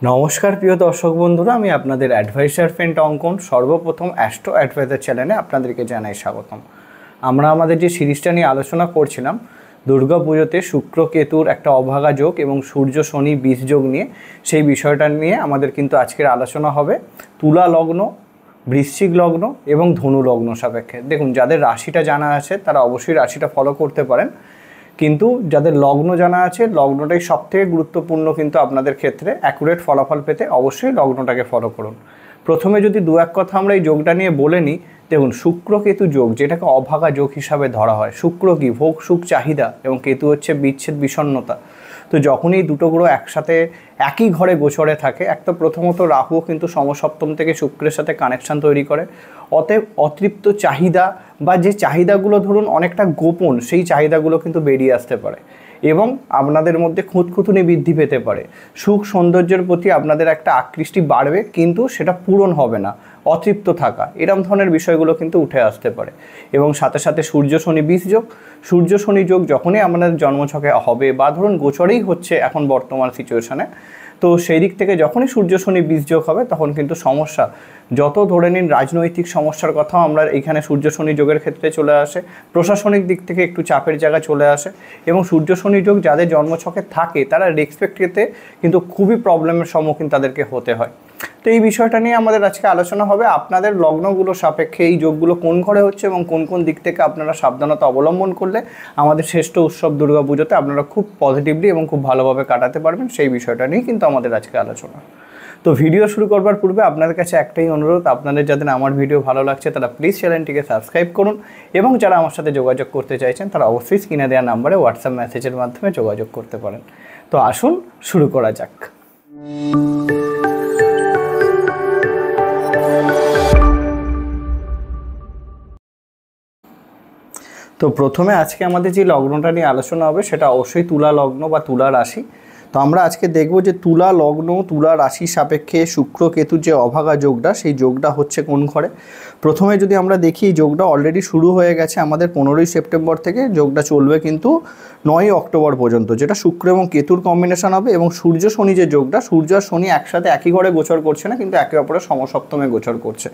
নমস্কার প্রিয় দর্শক বন্ধুরা, আমি আপনাদের অ্যাডভাইসার ফ্রেন্ড অঙ্কন। সর্বপ্রথম অ্যাস্ট্রো অ্যাডভাইজার চ্যানেলে আপনাদেরকে জানাই স্বাগতম। আমরা আমাদের যে সিরিজটা নিয়ে আলোচনা করছিলাম দুর্গা পুজোতে শুক্র কেতুর একটা অভাগা যোগ এবং সূর্য শনি বিষ যোগ নিয়ে, সেই বিষয়টা নিয়ে আমাদের কিন্তু আজকের আলোচনা হবে তুলা লগ্ন, বৃশ্চিক লগ্ন এবং ধনু লগ্ন সাপেক্ষে। দেখুন, যাদের রাশিটা জানা আছে তারা অবশ্যই রাশিটা ফলো করতে পারেন, কিন্তু যাদের লগ্ন জানা আছে লগ্নটাই সবথেকে গুরুত্বপূর্ণ। কিন্তু আপনাদের ক্ষেত্রে অ্যাকুরেট ফলাফল পেতে অবশ্যই লগ্নটাকে ফলো করুন। প্রথমে যদি দু এক কথা আমরা এই যোগটা নিয়ে বলে নিই, দেখুন শুক্র কেতু যোগ, যেটাকে অভাগা যোগ হিসাবে ধরা হয়। শুক্র কি ভোগ সুখ চাহিদা এবং কেতু হচ্ছে বিচ্ছেদ বিষণ্ণতা। তো যখনই দুটো গ্রহ একসাথে একই ঘরে গোচরে থাকে, একটা প্রথমত রাহুও কিন্তু সমসপ্তম থেকে শুক্রের সাথে কানেকশান তৈরি করে। অতএব অতৃপ্ত চাহিদা বা যে চাহিদাগুলো ধরুন অনেকটা গোপন, সেই চাহিদাগুলো কিন্তু বেরিয়ে আসতে পারে এবং আপনাদের মধ্যে খুঁতখুঁতুনি বৃদ্ধি পেতে পারে। সুখ সৌন্দর্যের প্রতি আপনাদের একটা আকৃষ্টি বাড়বে, কিন্তু সেটা পূরণ হবে না, অতৃপ্ত থাকা, এরম ধরনের বিষয়গুলো কিন্তু উঠে আসতে পারে। এবং সাথে সাথে সূর্য শনি বিষ যোগ, সূর্য শনি যোগ যখনই আমাদের জন্মছকে হবে বা ধরুন গোচরেই হচ্ছে এখন বর্তমান সিচুয়েশানে, তো সেই দিক থেকে যখনই সূর্য শনি বিষ যোগ হবে তখন কিন্তু সমস্যা, যত ধরে নিন রাজনৈতিক সমস্যার কথাও আমরা এইখানে সূর্য শনি যোগের ক্ষেত্রে চলে আসে। প্রশাসনিক দিক থেকে একটু চাপের জায়গা চলে আসে এবং সূর্য শনি যোগ যাদের জন্মছকে থাকে তারা রেসপেক্ট পেতে কিন্তু খুবই প্রবলেমের সম্মুখীন তাদেরকে হতে হয়। তো এই বিষয়টা নিয়ে আমাদের আজকে আলোচনা হবে। আপনাদের লগ্নগুলো সাপেক্ষে এই যোগগুলো কোন ঘরে হচ্ছে এবং কোন কোন দিক থেকে আপনারা সাবধানতা অবলম্বন করলে আমাদের শ্রেষ্ঠ উৎসব দুর্গা পুজোতে আপনারা খুব পজিটিভলি এবং খুব ভালোভাবে কাটাতে পারবেন, সেই বিষয়টা নিয়ে কিন্তু আমাদের আজকে আলোচনা। তো ভিডিও শুরু করবার পূর্বে আপনাদের কাছে একটাই অনুরোধ, আপনাদের যাদের আমার ভিডিও ভালো লাগছে তারা প্লিজ চ্যানেলটিকে সাবস্ক্রাইব করুন এবং যারা আমার সাথে যোগাযোগ করতে চাইছেন তারা অবশ্যই স্ক্রিনে দেওয়া নাম্বারে হোয়াটসঅ্যাপ মেসেজের মাধ্যমে যোগাযোগ করতে পারেন। তো আসুন শুরু করা যাক। তো প্রথমে আজকে আমাদের যে লগ্নটা নিয়ে আলোচনা হবে সেটা অবশ্যই তুলা লগ্ন বা তুলা রাশি। তো আমরা আজকে দেখব যে তুলা লগ্ন তুলা রাশি সাপেক্ষে শুক্র কেতুর যে অভাগা যোগটা, সেই যোগটা হচ্ছে কোন ঘরে। প্রথমে যদি আমরা দেখি, এই যোগটা অলরেডি শুরু হয়ে গেছে আমাদের 15ই সেপ্টেম্বর থেকে, যোগটা চলবে কিন্তু 9ই অক্টোবর পর্যন্ত, যেটা শুক্র এবং কেতুর কম্বিনেশন হবে। এবং সূর্য শনি যে যোগটা, সূর্য আর শনি একসাথে একই ঘরে গোচর করছে না, কিন্তু একে অপরের সমসপ্তমে গোচর করছে।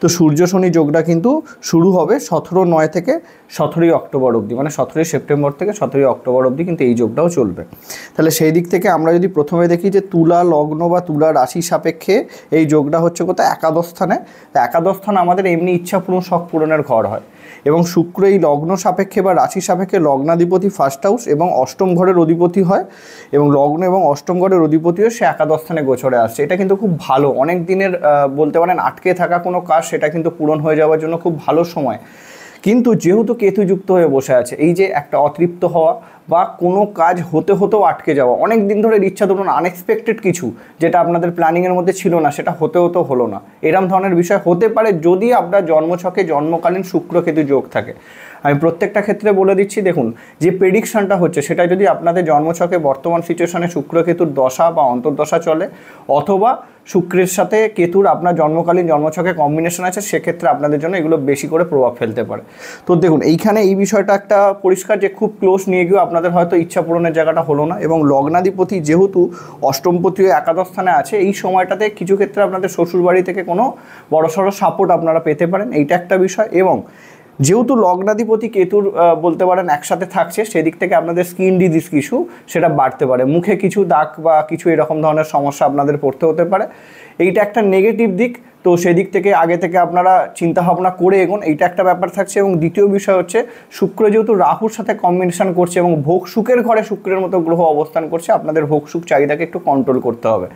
তো সূর্য শনি যোগটা কিন্তু শুরু হবে 17/9 থেকে 17ই অক্টোবর অবধি, মানে 17ই সেপ্টেম্বর থেকে 17ই অক্টোবর অবধি কিন্তু এই যোগটাও চলবে। তাহলে সেই দিক থেকে আমরা যদি প্রথমে দেখি যে তুলা লগ্ন বা তুলা রাশি সাপেক্ষে এই যোগটা হচ্ছে কোথায়, একাদশ স্থানে। একাদশ স্থান আমাদের এমনি ইচ্ছা পূরণ শখ পূরণের ঘর হয় এবং শুক্র এই লগ্ন সাপেক্ষে বা রাশি সাপেক্ষে লগ্নাধিপতি ফার্স্ট হাউস এবং অষ্টম ঘরের অধিপতি হয়, এবং লগ্ন এবং অষ্টম ঘরের অধিপতিও সে একাদশ স্থানে গোচরে আসছে। এটা কিন্তু খুব ভালো, অনেক দিনের বলতে পারেন আটকে থাকা কোনো কাজ সেটা কিন্তু পূরণ হয়ে যাওয়ার জন্য খুব ভালো সময়। কিন্তু যেহেতু কেতু যুক্ত হয়ে বসে আছে, এই যে একটা অতৃপ্ত হওয়া বা কোনো কাজ হতে হতেও আটকে যাওয়া, অনেক দিন ধরে ইচ্ছা ধরুন আনএক্সপেক্টেড কিছু যেটা আপনাদের প্ল্যানিংয়ের মধ্যে ছিল না সেটা হতে হতেও হলো না, এরম ধরনের বিষয় হতে পারে যদি আপনার জন্মছকে জন্মকালীন শুক্র কেতু যোগ থাকে। আমি প্রত্যেকটা ক্ষেত্রে বলে দিচ্ছি, দেখুন যে প্রেডিকশানটা হচ্ছে সেটা যদি আপনাদের জন্মছকে বর্তমান সিচুয়েশনে শুক্র কেতুর দশা বা অন্তর্দশা চলে, অথবা শুক্রের সাথে কেতুর আপনার জন্মকালীন জন্মছকে কম্বিনেশন আছে, সেক্ষেত্রে আপনাদের জন্য এগুলো বেশি করে প্রভাব ফেলতে পারে। তো দেখুন এইখানে এই বিষয়টা একটা পরিষ্কার যে খুব ক্লোজ নিয়ে গিয়েও আপনাদের হয়তো ইচ্ছা পূরণের জায়গাটা হলো না, এবং লগ্নাধিপতি যেহেতু অষ্টমপতিও একাদশ স্থানে আছে, এই সময়টাতে কিছু ক্ষেত্রে আপনাদের শ্বশুরবাড়ি থেকে কোনো বড়সড় সাপোর্ট আপনারা পেতে পারেন, এইটা একটা বিষয়। এবং যেহেতু লগ্নাধিপতি কেতুর বলতে পারেন একসাথে থাকছে, সেদিক থেকে আপনাদের স্কিন ডিজিজ কিছু সেটা বাড়তে পারে, মুখে কিছু দাগ বা কিছু এরকম ধরনের সমস্যা আপনাদের পড়তে হতে পারে, এইটা একটা নেগেটিভ দিক। তো সেদিক থেকে আগে থেকে আপনারা চিন্তাভাবনা করে এগোন, এইটা একটা ব্যাপার থাকছে। এবং দ্বিতীয় বিষয় হচ্ছে শুক্র যেহেতু রাহুর সাথে কম্বিনেশন করছে এবং ভোগ সুখের ঘরে শুক্রের মতো গ্রহ অবস্থান করছে, আপনাদের ভোগ সুখ চাহিদাকে একটু কন্ট্রোল করতে হবে,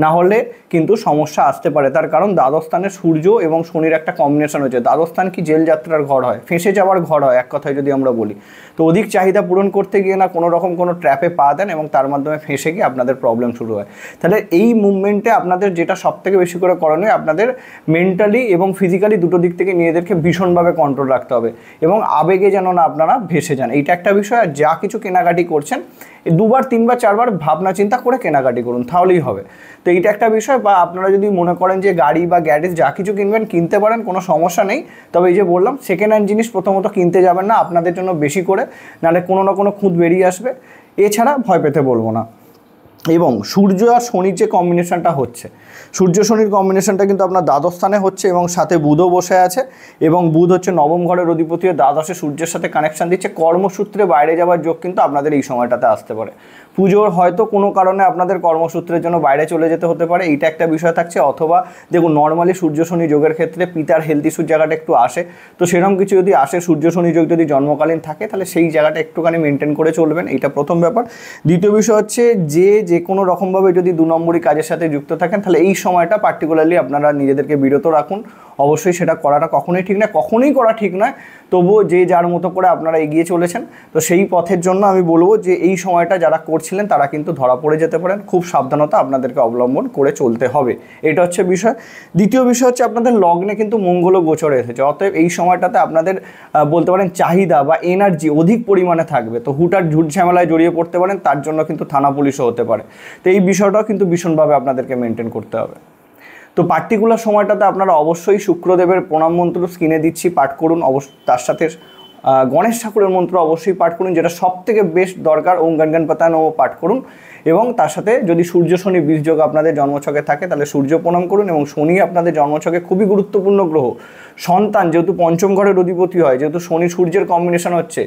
না হলে কিন্তু সমস্যা আসতে পারে। তার কারণ দ্বাদশ স্থানে সূর্য এবং শনির একটা কম্বিনেশন হচ্ছে। দ্বাদশ স্থান কি জেল যাত্রার ঘর হয়, ফেঁসে যাওয়ার ঘর হয় এক কথায় যদি আমরা বলি। তো অধিক চাহিদা পূরণ করতে গিয়ে না কোনো রকম কোনো ট্র্যাপে পা দেন এবং তার মাধ্যমে ফেঁসে গিয়ে আপনাদের প্রবলেম শুরু হয়। তাহলে এই মুভমেন্টে আপনাদের যেটা সবথেকে বেশি করে করণীয়, আপনাদের মেন্টালি এবং ফিজিক্যালি দুটো দিক থেকে নিজেদেরকে ভীষণভাবে কন্ট্রোল রাখতে হবে এবং আবেগে যেন না আপনারা ভেসে যান, এইটা একটা বিষয়। আর যা কিছু কেনাকাটি করছেন 2বার 3বার 4বার ভাবনা চিন্তা করে কেনাকাটি করুন, তাহলেই হবে। তো এইটা একটা বিষয়। বা আপনারা যদি মনে করেন যে গাড়ি বা গ্যারেজ যা কিছু কিনবেন কিনতে পারেন, কোনো সমস্যা নেই, তবে এই যে বললাম সেকেন্ড হ্যান্ড জিনিস প্রথমত কিনতে যাবেন না আপনাদের জন্য বেশি করে, নাহলে কোনো না কোনো খুঁত বেরিয়ে আসবে। এছাড়া ভয় পেতে বলবো না। এবং সূর্য আর শনির যে কম্বিনেশনটা হচ্ছে, সূর্য শনির কম্বিনেশনটা কিন্তু আপনার দ্বাদশ স্থানে হচ্ছে এবং সাথে বুধও বসে আছে, এবং বুধ হচ্ছে নবম ঘরের অধিপতি, দ্বাদশে সূর্যের সাথে কানেকশন দিচ্ছে। কর্মসূত্রে বাইরে যাওয়ার যোগ কিন্তু আপনাদের এই সময়টাতে আসতে পারে। পুজোর হয়তো কোনো কারণে আপনাদের কর্মসূত্রের জন্য বাইরে চলে যেতে হতে পারে, এইটা একটা বিষয় থাকছে। অথবা দেখুন, নর্মালি সূর্য শনি যোগের ক্ষেত্রে পিতার হেলথ ইস্যুর জায়গাটা একটু আসে, তো সেরকম কিছু যদি আসে, সূর্য শনি যোগ যদি জন্মকালীন থাকে, তাহলে সেই জায়গাটা একটুখানি মেনটেন করে চলবেন, এইটা প্রথম ব্যাপার। দ্বিতীয় বিষয় হচ্ছে যে কোনো রকমভাবে যদি 2 নম্বরই কাজের সাথে যুক্ত থাকেন, তাহলে এই সময়টা পার্টিকুলারলি আপনারা নিজেদেরকে বিরত রাখুন। অবশ্যই সেটা করাটা কখনোই ঠিক না, কখনোই করা ঠিক নয়, তবুও যে যার মতো করে আপনারা এগিয়ে চলেছেন, তো সেই পথের জন্য আমি বলবো যে এই সময়টা যারা করছিলেন তারা কিন্তু ধরা পড়ে যেতে পারেন। খুব সাবধানতা আপনাদেরকে অবলম্বন করে চলতে হবে, এটা হচ্ছে বিষয়। দ্বিতীয় বিষয় হচ্ছে আপনাদের লগ্নে কিন্তু মঙ্গলও গোচরে এসেছে, অতএব এই সময়টাতে আপনাদের বলতে পারেন চাহিদা বা এনার্জি অধিক পরিমাণে থাকবে, তো হুটার ঝুট ঝামেলায় জড়িয়ে পড়তে পারেন, তার জন্য কিন্তু থানা পুলিশও হতে পারে। তো এই বিষয়টাও কিন্তু ভীষণভাবে আপনাদেরকে মেনটেন করতে হবে। তো পার্টিকুলার সময়টাতে আপনারা অবশ্যই শুক্রদেবের প্রণাম মন্ত্র স্ক্রিনে দিচ্ছি, পাঠ করুন। তার সাথে গণেশ ঠাকুরের মন্ত্র অবশ্যই পাঠ করুন, যেটা সব থেকে বেস্ট দরকার, ওম গণগণপতায় নমঃ পাঠ করুন। এবং তার সাথে যদি সূর্য শনি বীজযোগ আপনাদের জন্মছকে থাকে, তাহলে সূর্য প্রণাম করুন। এবং শনি আপনাদের জন্মছকে খুবই গুরুত্বপূর্ণ গ্রহ। সন্তান যেহেতু পঞ্চম ঘরের অধিপতি হয়, যেহেতু শনি সূর্যের কম্বিনেশন হচ্ছে,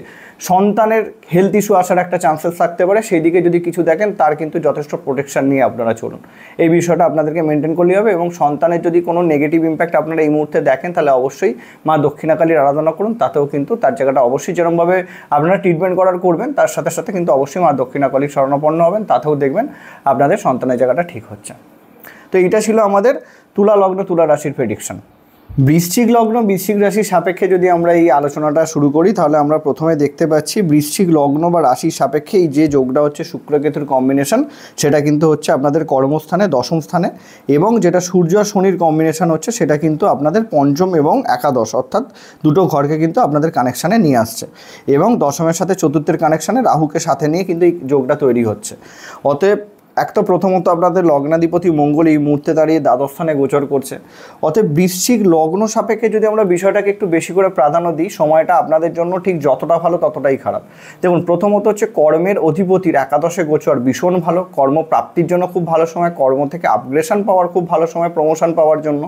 সন্তানের হেলথ ইস্যু আসার একটা চান্সেস থাকতে পারে। সেই দিকে যদি কিছু দেখেন, তার কিন্তু যথেষ্ট প্রোটেকশন নিয়ে আপনারা চলুন, এই বিষয়টা আপনাদেরকে মেনটেন করলে হবে। এবং সন্তানের যদি কোনো নেগেটিভ ইম্প্যাক্ট আপনারা এই মুহূর্তে দেখেন, তাহলে অবশ্যই মা দক্ষিণাকালীর আরাধনা করুন, তাতেও কিন্তু তার জায়গাটা অবশ্যই যেরকমভাবে আপনারা ট্রিটমেন্ট করার করবেন, তার সাথে সাথে কিন্তু অবশ্যই মা দক্ষিণাকালীর শরণাপন্ন হবেন, তাতেও দেখবেন আপনাদের সন্তানের জায়গাটা ঠিক হচ্ছে। তো এইটা ছিল আমাদের তুলা লগ্ন তুলা রাশির প্রেডিকশন। বৃশ্চিক লগ্ন বৃশ্চিক রাশির সাপেক্ষে যদি আমরা এই আলোচনাটা শুরু করি, তাহলে আমরা প্রথমে দেখতে পাচ্ছি বৃশ্চিক লগ্ন বা রাশির সাপেক্ষে এই যে যোগটা হচ্ছে শুক্র কেতুর কম্বিনেশন, সেটা কিন্তু হচ্ছে আপনাদের কর্মস্থানে দশম স্থানে, এবং যেটা সূর্য আর শনির কম্বিনেশন হচ্ছে সেটা কিন্তু আপনাদের পঞ্চম এবং একাদশ, অর্থাৎ দুটো ঘরকে কিন্তু আপনাদের কানেকশানে নিয়ে আসছে। এবং দশমের সাথে চতুর্থের কানেকশানে রাহুকে সাথে নিয়ে কিন্তু এই যোগটা তৈরি হচ্ছে। অতএব তো প্রথমত আপনাদের লগ্নাধিপতি মঙ্গল এই মুহূর্তে দাঁড়িয়ে দ্বাদশ স্থানে গোচর করছে। অতএব বৃশ্চিক লগ্ন সাপেক্ষে যদি আমরা বিষয়টাকে একটু বেশি করে প্রাধান্য দিই, সময়টা আপনাদের জন্য ঠিক যতটা ভালো ততটাই খারাপ। দেখুন, প্রথমত হচ্ছে কর্মের অধিপতির একাদশে গোচর ভীষণ ভালো, কর্মপ্রাপ্তির জন্য খুব ভালো সময়, কর্ম থেকে আপগ্রেশন পাওয়ার খুব ভালো সময়, প্রমোশন পাওয়ার জন্য।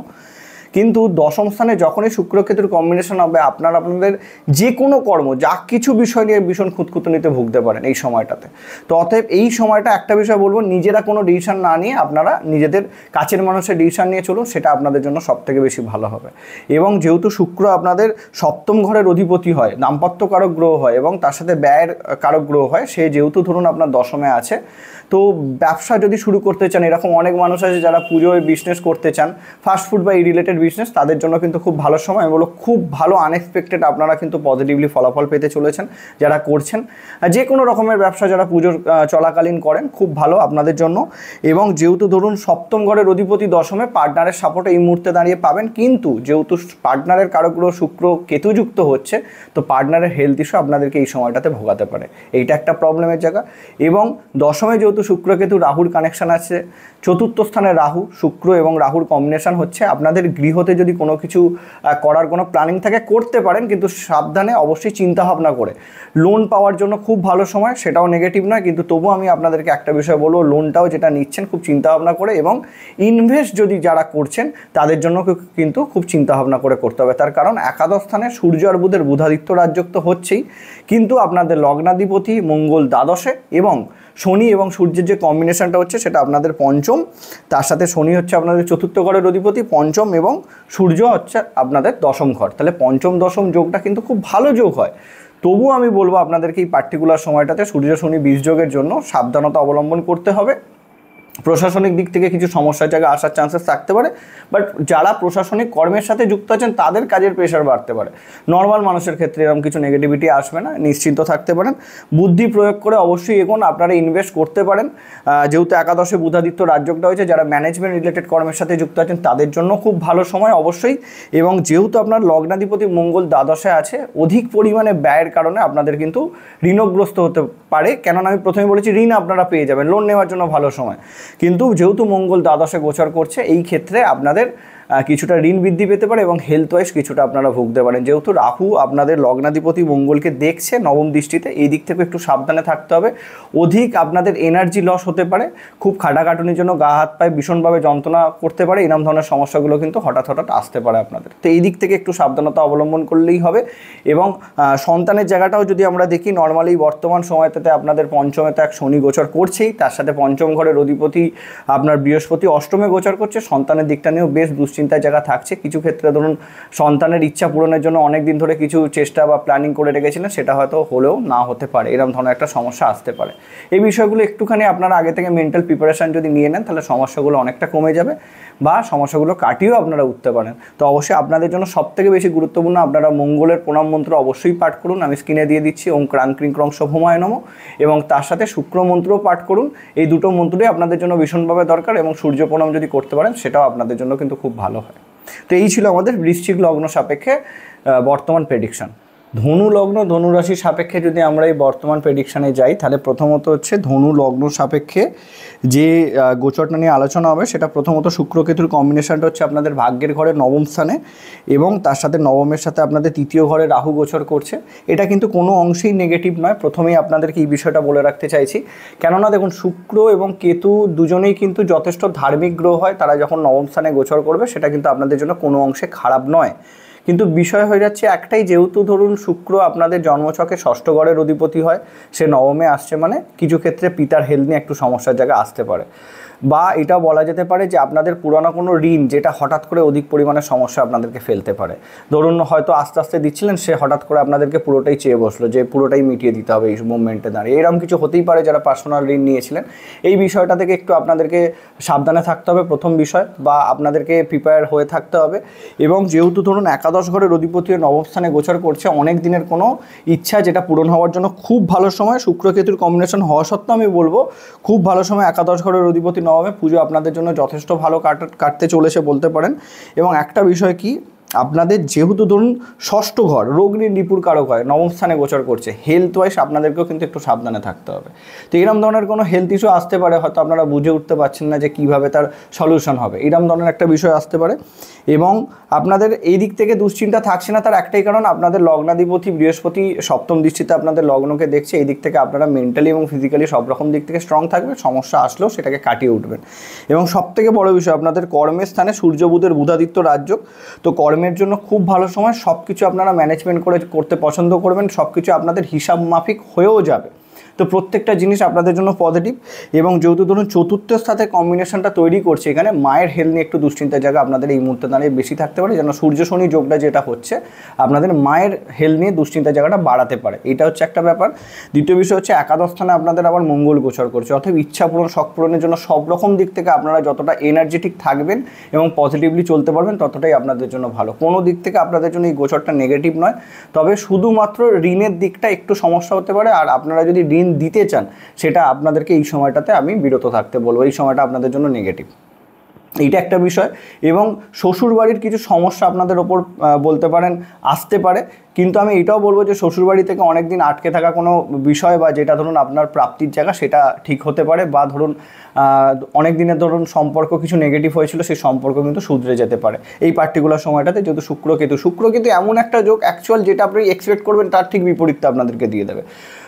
কিন্তু দশম স্থানে যখনই শুক্র কেতুর কম্বিনেশন হবে, আপনাদের যে কোনো কর্ম, যা কিছু বিষয় নিয়ে ভীষণ খুঁতখুঁতুনিতে ভুগতে পারেন এই সময়টাতে। তো অতএব এই সময়টা একটা বিষয় বলবো, নিজেরা কোনো ডিসিশন না নিয়ে আপনারা নিজেদের কাছের মানুষের ডিসিশন নিয়ে চলুন, সেটা আপনাদের জন্য সবথেকে বেশি ভালো হবে। এবং যেহেতু শুক্র আপনাদের সপ্তম ঘরের অধিপতি হয়, দাম্পত্য কারক গ্রহ হয়, এবং তার সাথে ব্যয়ের কারক গ্রহ হয়, সে যেহেতু ধরুন আপনার দশমে আছে, তো ব্যবসা যদি শুরু করতে চান, এরকম অনেক মানুষ আছে যারা পুজোয় বিজনেস করতে চান, ফাস্টফুড বা এই রিলেটেড বিজনেস, তাদের জন্য কিন্তু খুব ভালো সময়। আমি বলবো খুব ভালো আনএক্সপেক্টেড আপনারা কিন্তু পজিটিভলি ফলাফল পেতে চলেছেন যারা করছেন। যে কোনো রকমের ব্যবসা যারা পুজোর চলাকালীন করেন, খুব ভালো আপনাদের জন্য। এবং যেহেতু ধরুন সপ্তম ঘরের অধিপতি দশমে, পার্টনারের সাপোর্ট এই মুহূর্তে দাঁড়িয়ে পাবেন, কিন্তু যেহেতু পার্টনারের কারক গ্রহ শুক্র কেতুযুক্ত হচ্ছে, তো পার্টনারের হেলথ ইস্যু আপনাদেরকে এই সময়টাতে ভোগাতে পারে, এইটা একটা প্রবলেমের জায়গা। এবং দশমে যেহেতু শুক্র কেতু রাহুর কানেকশান আছে, চতুর্থ স্থানে রাহু, শুক্র এবং রাহুর কম্বিনেশন হচ্ছে, আপনাদের গৃহতে যদি কোনো কিছু করার কোনো প্ল্যানিং থাকে করতে পারেন, কিন্তু সাবধানে অবশ্যই চিন্তাভাবনা করে। লোন পাওয়ার জন্য খুব ভালো সময়, সেটাও নেগেটিভ নয়, কিন্তু তবুও আমি আপনাদেরকে একটা বিষয় বলবো, লোনটাও যেটা নিচ্ছেন খুব চিন্তাভাবনা করে, এবং ইনভেস্ট যদি যারা করছেন তাদের জন্য কিন্তু খুব চিন্তাভাবনা করে করতে হবে। তার কারণ একাদশ স্থানে সূর্য আর বুধের বুধাদিত্য রাজযোগ তো হচ্ছেই, কিন্তু আপনাদের লগ্নাধিপতি মঙ্গল দ্বাদশে, এবং শনি এবং সূর্যের যে কম্বিনেশনটা হচ্ছে সেটা আপনাদের পঞ্চম, তার সাথে শনি হচ্ছে আপনাদের চতুর্থ ঘরের অধিপতি, পঞ্চম, এবং সূর্য হচ্ছে আপনাদের দশম ঘর। তাহলে পঞ্চম দশম যোগটা কিন্তু খুব ভালো যোগ হয়। তবুও আমি বলবো আপনাদেরকে এই পার্টিকুলার সময়টাতে সূর্য শনি বীজ যোগের জন্য সাবধানতা অবলম্বন করতে হবে। প্রশাসনিক দিক থেকে কিছু সমস্যার জায়গায় আসার চান্সেস থাকতে পারে, বাট যারা প্রশাসনিক কর্মের সাথে যুক্ত আছেন তাদের কাজের প্রেশার বাড়তে পারে। নর্মাল মানুষের ক্ষেত্রে এরকম কিছু নেগেটিভিটি আসবে না, নিশ্চিন্ত থাকতে পারেন। বুদ্ধি প্রয়োগ করে অবশ্যই এগোন, আপনারা ইনভেস্ট করতে পারেন। যেহেতু একাদশে বুধাদিত্য রাজযোগটা হয়েছে, যারা ম্যানেজমেন্ট রিলেটেড কর্মের সাথে যুক্ত আছেন তাদের জন্য খুব ভালো সময় অবশ্যই। এবং যেহেতু আপনার লগ্নাধিপতি মঙ্গল দ্বাদশে আছে, অধিক পরিমাণে ব্যয়ের কারণে আপনাদের কিন্তু ঋণগ্রস্ত হতে পারে। কেননা আমি প্রথমে বলেছি ঋণ আপনারা পেয়ে যাবেন, লোন নেওয়ার জন্য ভালো সময়, কিন্তু যেহেতু মঙ্গল দ্বাদশে গোচর করছে, এই ক্ষেত্রে আপনাদের কিছুটা ঋণ বৃদ্ধি পেতে পারে এবং হেলথ ওয়াইজ কিছুটা আপনারা ভুগতে পারেন। যেহেতু রাহু আপনাদের লগ্নাধিপতি মঙ্গলকে দেখছে নবম দৃষ্টিতে, এই দিক থেকে একটু সাবধানে থাকতে হবে। অধিক আপনাদের এনার্জি লস হতে পারে, খুব খাটাখাটুনির জন্য গা হাত পায়ে ভীষণভাবে যন্ত্রণা করতে পারে, এরকম ধরনের সমস্যাগুলো কিন্তু হঠাৎ আসতে পারে আপনাদের। তো এই দিক থেকে একটু সাবধানতা অবলম্বন করলেই হবে। এবং সন্তানের জায়গাটাও যদি আমরা দেখি, নর্মালি বর্তমান সময়টাতে আপনাদের পঞ্চমেতে এক শনি গোচর করছেই, তার সাথে পঞ্চম ঘরের অধিপতি আপনার বৃহস্পতি অষ্টমে গোচর করছে। সন্তানের দিকটা নিয়েও বেশ দুশ্চিন্তার জায়গা থাকছে। কিছু ক্ষেত্রে ধরুন সন্তানের ইচ্ছা পূরণের জন্য অনেক দিন ধরে কিছু চেষ্টা বা প্ল্যানিং করে রেখেছিলেন, সেটা হয়তো হলেও না হতে পারে, এরকম ধরনের একটা সমস্যা আসতে পারে। এই বিষয়গুলো একটুখানি আপনারা আগে থেকে মেন্টাল প্রিপারেশান যদি নিয়ে নেন, তাহলে সমস্যাগুলো অনেকটা কমে যাবে বা সমস্যাগুলো কাটিয়েও আপনারা উঠতে পারেন। তো অবশ্যই আপনাদের জন্য সবথেকে বেশি গুরুত্বপূর্ণ, আপনারা মঙ্গলের প্রণাম মন্ত্র অবশ্যই পাঠ করুন। আমি স্ক্রিনে দিয়ে দিচ্ছি ওম ক্রাং ক্রিং ক্রং শুভমায় নমঃ, এবং তার সাথে শুক্র মন্ত্রও পাঠ করুন। এই দুটো মন্ত্রই আপনাদের জন্য ভীষণভাবে দরকার, এবং সূর্য প্রণাম যদি করতে পারেন সেটাও আপনাদের জন্য কিন্তু খুব ভালো হয়। তো এই ছিল আমাদের বৃশ্চিক লগ্ন সাপেক্ষে বর্তমান প্রেডিকশন। ধনু লগ্ন ধনু রাশির সাপেক্ষে যদি আমরা এই বর্তমান প্রেডিকশানে যাই, তাহলে প্রথমত হচ্ছে ধনু লগ্ন সাপেক্ষে যে গোচরটা নিয়ে আলোচনা হবে, সেটা প্রথমত শুক্র কেতুর কম্বিনেশনটা হচ্ছে আপনাদের ভাগ্যের ঘরে নবম স্থানে, এবং তার সাথে নবমের সাথে আপনাদের তৃতীয় ঘরে রাহু গোচর করছে। এটা কিন্তু কোনো অংশেই নেগেটিভ নয়, প্রথমেই আপনাদেরকে এই বিষয়টা বলে রাখতে চাইছি। কেননা দেখুন, শুক্র এবং কেতু দুজনেই কিন্তু যথেষ্ট ধার্মিক গ্রহ হয়, তারা যখন নবম স্থানে গোচর করবে সেটা কিন্তু আপনাদের জন্য কোনো অংশে খারাপ নয়। কিন্তু বিষয় হয়ে যাচ্ছে একটাই, যেহেতু ধরুন শুক্র আপনাদের জন্মছকে ষষ্ঠ ঘরের অধিপতি হয়, সে নবমে আসছে, মানে কিছু ক্ষেত্রে পিতার হেলথ নিয়ে একটু সমস্যার জায়গা আসতে পারে, বা এটা বলা যেতে পারে যে আপনাদের পুরানো কোনো ঋণ যেটা হঠাৎ করে অধিক পরিমাণে সমস্যা আপনাদেরকে ফেলতে পারে। ধরুন হয়তো আস্তে আস্তে দিচ্ছিলেন, সে হঠাৎ করে আপনাদেরকে পুরোটাই চেয়ে বসলো যে পুরোটাই মিটিয়ে দিতে হবে এই মুভমেন্টে দাঁড়িয়ে। এরকম কিছু হতেই পারে যারা পার্সোনাল ঋণ নিয়েছিলেন। এই বিষয়টা থেকে একটু আপনাদেরকে সাবধানে থাকতে হবে, প্রথম বিষয়, বা আপনাদেরকে প্রিপেয়ার হয়ে থাকতে হবে। এবং যেহেতু ধরুন একাদশ ঘরের অধিপতি নবম স্থানে গোচর করছে, অনেক দিনের কোনো ইচ্ছা যেটা পূরণ হওয়ার জন্য খুব ভালো সময়, শুক্র কেতুর কম্বিনেশন হওয়া সত্ত্বেও আমি বলবো খুব ভালো সময়। একাদশ ঘরের অধিপতি নবমে, পুজো আপনাদের জন্য যথেষ্ট ভালো কাটতে চলেছে বলতে পারেন। এবং একটা বিষয় কি, আপনাদের যেহেতু ধরুন ষষ্ঠ ঘর রোগ রিপুর কারক হয়, নবম স্থানে গোচর করছে, হেলথ ওয়াইজ আপনাদেরকেও কিন্তু একটু সাবধানে থাকতে হবে। তো এরকম ধরনের কোনো হেলথ ইস্যু আসতে পারে, হয়তো আপনারা বুঝে উঠতে পারছেন না যে কীভাবে তার সলিউশন হবে, এরকম ধরনের একটা বিষয় আসতে পারে। এবং আপনাদের এই দিক থেকে দুশ্চিন্তা থাকছে না, তার একটাই কারণ, আপনাদের লগ্নাধিপতি বৃহস্পতি সপ্তম দৃষ্টিতে আপনাদের লগ্নকে দেখছে। এই দিক থেকে আপনারা মেন্টালি এবং ফিজিক্যালি সব রকম দিক থেকে স্ট্রং থাকবে, সমস্যা আসলেও সেটাকে কাটিয়ে উঠবেন। এবং সবথেকে বড় বিষয়, আপনাদের কর্মের স্থানে সূর্য বুধের বুধাদিত্য রাজযোগ, তো কর্মের জন্য খুব ভালো সময়। সব কিছু আপনারা ম্যানেজমেন্ট করতে পছন্দ করবেন, সব কিছু আপনাদের হিসাব মাফিক হয়েও যাবে। তো প্রত্যেকটা জিনিস আপনাদের জন্য পজিটিভ। এবং যেহেতু ধরুন চতুর্থের সাথে কম্বিনেশনটা তৈরি করছে, এখানে মায়ের হেলথ নিয়ে একটু দুশ্চিন্তার জায়গা আপনাদের এই মুহূর্তে দাঁড়িয়ে বেশি থাকতে পারে, যেন সূর্য শনি যোগটা যেটা হচ্ছে আপনাদের মায়ের হেলথ নিয়ে দুশ্চিন্তার জায়গাটা বাড়াতে পারে, এটা হচ্ছে একটা ব্যাপার। দ্বিতীয় বিষয় হচ্ছে একাদশ স্থানে আপনাদের আবার মঙ্গল গোচর করছে, অর্থাৎ ইচ্ছা পূরণ শখ পূরণের জন্য সব রকম দিক থেকে আপনারা যতটা এনার্জেটিক থাকবেন এবং পজিটিভলি চলতে পারবেন, ততটাই আপনাদের জন্য ভালো। কোনো দিক থেকে আপনাদের জন্য এই গোচরটা নেগেটিভ নয়, তবে শুধুমাত্র ঋণের দিকটা একটু সমস্যা হতে পারে। আর আপনারা যদি ঋণ দিতে চান, সেটা আপনাদেরকে এই সময়টাতে আমি বিরত থাকতে বলবো, এই সময়টা আপনাদের জন্য নেগেটিভ, এইটা একটা বিষয়। এবং শ্বশুরবাড়ির কিছু সমস্যা আপনাদের ওপর বলতে পারেন আসতে পারে, কিন্তু আমি এটাও বলবো যে শ্বশুরবাড়ি থেকে অনেক দিন আটকে থাকা কোনো বিষয়, বা যেটা ধরুন আপনার প্রাপ্তির জায়গা, সেটা ঠিক হতে পারে। বা ধরুন অনেক দিনের ধরুন সম্পর্ক কিছু নেগেটিভ হয়েছিল, সেই সম্পর্ক কিন্তু শুধরে যেতে পারে এই পার্টিকুলার সময়টাতে, যেহেতু শুক্র কেতু এমন একটা যোগ অ্যাকচুয়াল যেটা আপনি এক্সপেক্ট করবেন তার ঠিক বিপরীতটা আপনাদেরকে দিয়ে দেবে।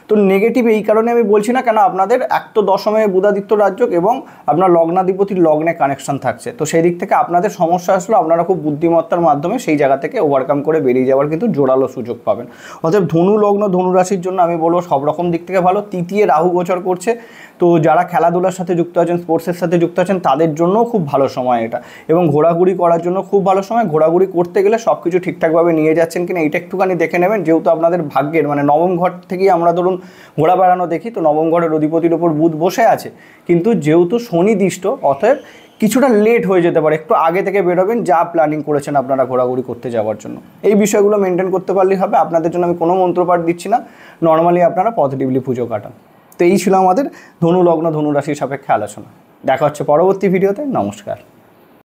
তো নেগেটিভ এই কারণে আমি বলছি না, কেন আপনাদের এক তো দশমে বুধাদিত্য রাজযোগ এবং আপনার লগ্নাধিপতির লগ্নে কানেকশন থাকছে, তো সেই দিক থেকে আপনাদের সমস্যা আসলে আপনারা খুব বুদ্ধিমত্তার মাধ্যমে সেই জায়গা থেকে ওভারকাম করে বেরিয়ে যাওয়ার কিন্তু জোরালো সুযোগ পাবেন। অতএব ধনু লগ্ন ধনু রাশির জন্য আমি বলবো সব রকম দিক থেকে ভালো। তৃতীয় রাহু গোচর করছে, তো যারা খেলাধুলার সাথে যুক্ত আছেন, স্পোর্টসের সাথে যুক্ত আছেন, তাদের জন্যও খুব ভালো সময় এটা। এবং ঘোরাঘুরি করার জন্য খুব ভালো সময়। ঘোরাঘুরি করতে গেলে সব কিছু ঠিকঠাকভাবে নিয়ে যাচ্ছেন কিনা এইটা একটুখানি দেখে নেবেন, যেহেতু আপনাদের ভাগ্যের মানে নবম ঘর থেকেই আমরা ধরুন ঘোরা বেড়ানো দেখি, তো নবম ঘরের অধিপতির ওপর বুধ বসে আছে, কিন্তু যেহেতু শনি দৃষ্ট, অতএব কিছুটা লেট হয়ে যেতে পারে, একটু আগে থেকে বেরোবেন যা প্ল্যানিং করেছেন আপনারা ঘোরাঘুরি করতে যাওয়ার জন্য। এই বিষয়গুলো মেনটেন করতে পারলেই হবে। আপনাদের জন্য আমি কোনো মন্ত্রপাঠ দিচ্ছি না, নর্মালি আপনারা পজিটিভলি পুজো কাটান। তো এই ছিল আমাদের ধনু লগ্ন ধনু রাশির সাপেক্ষে আলোচনা। দেখা হচ্ছে পরবর্তী ভিডিওতে। নমস্কার।